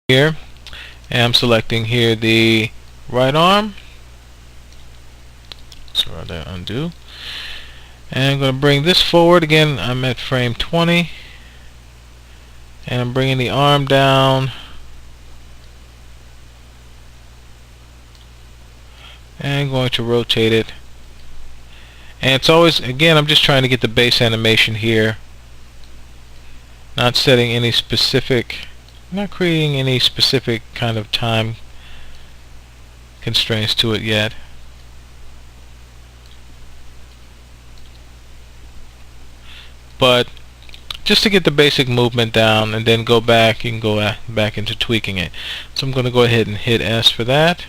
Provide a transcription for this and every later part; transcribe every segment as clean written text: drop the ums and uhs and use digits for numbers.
here, and I'm selecting here the right arm. So rather undo, and I'm going to bring this forward again. I'm at frame 20, and I'm bringing the arm down, and I'm going to rotate it. And it's always, again, I'm just trying to get the base animation here, not setting any specific, not creating any specific kind of time constraints to it yet. But just to get the basic movement down, and then go back, you can go back into tweaking it. So I'm going to go ahead and hit S for that.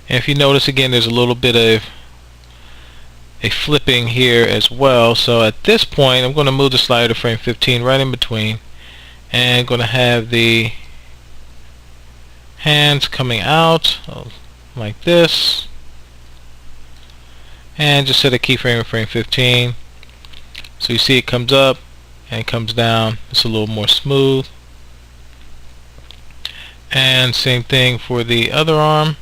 And if you notice, again, there's a little bit of a flipping here as well. So at this point, I'm going to move the slider to frame 15 right in between, and I'm going to have the hands coming out like this, and just set a keyframe at frame 15. So you see it comes up and it comes down. It's a little more smooth. And same thing for the other arm.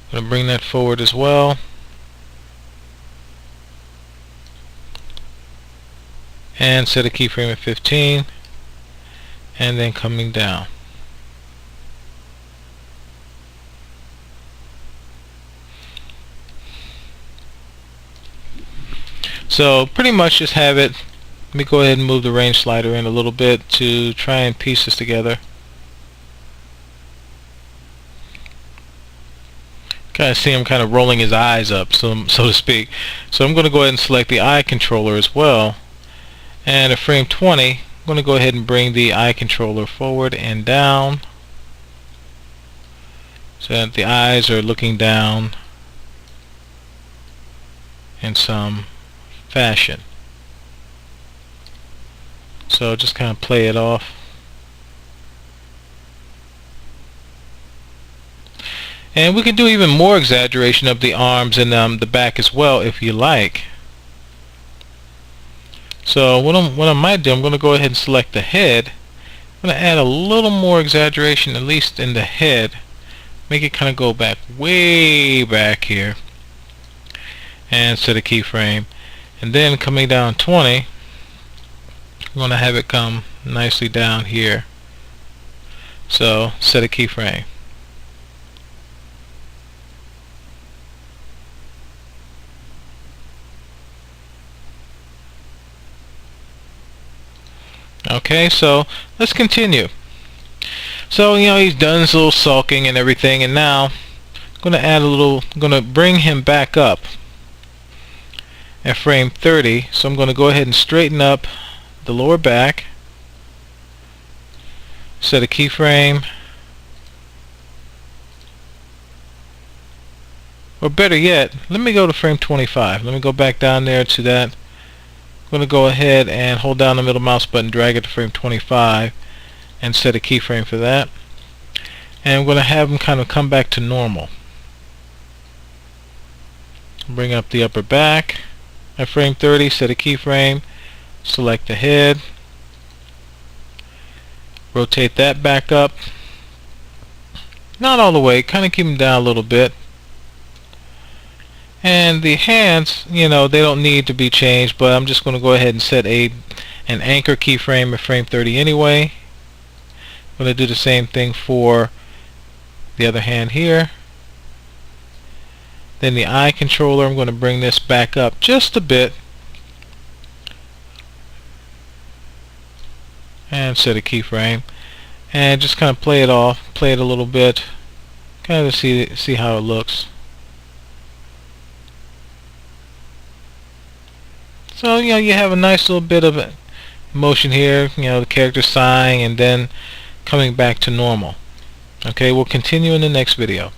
I'm going to bring that forward as well, and set a keyframe at 15, and then coming down. So pretty much just have it. Let me go ahead and move the range slider in a little bit to try and piece this together. Kind of see him kind of rolling his eyes up, so to speak. So I'm going to go ahead and select the eye controller as well, and at frame 20 I'm going to go ahead and bring the eye controller forward and down so that the eyes are looking down in some fashion. So just kind of play it off. And we can do even more exaggeration of the arms and the back as well if you like. So what I might do, I'm going to go ahead and select the head. I'm going to add a little more exaggeration, at least in the head. Make it kind of go back, way back here. And set a keyframe. And then coming down 20, I'm going to have it come nicely down here. So set a keyframe. Okay, so let's continue. So he's done his little sulking and everything, and now I'm going to add a little, I'm going to bring him back up at frame 30. So I'm going to go ahead and straighten up the lower back, set a keyframe, or better yet, let me go to frame 25. Let me go back down there to that. I'm going to go ahead and hold down the middle mouse button, drag it to frame 25, and set a keyframe for that. And I'm going to have them kind of come back to normal. Bring up the upper back at frame 30, set a keyframe, select the head, rotate that back up, not all the way, kind of keep them down a little bit. And the hands, they don't need to be changed, but I'm just going to go ahead and set an anchor keyframe at frame 30 anyway. I'm going to do the same thing for the other hand here. Then the eye controller, I'm going to bring this back up just a bit and set a keyframe, and just kind of play it off, play it a little bit, kind of see how it looks. So you have a nice little bit of motion here, the character sighing and then coming back to normal. Okay, we'll continue in the next video.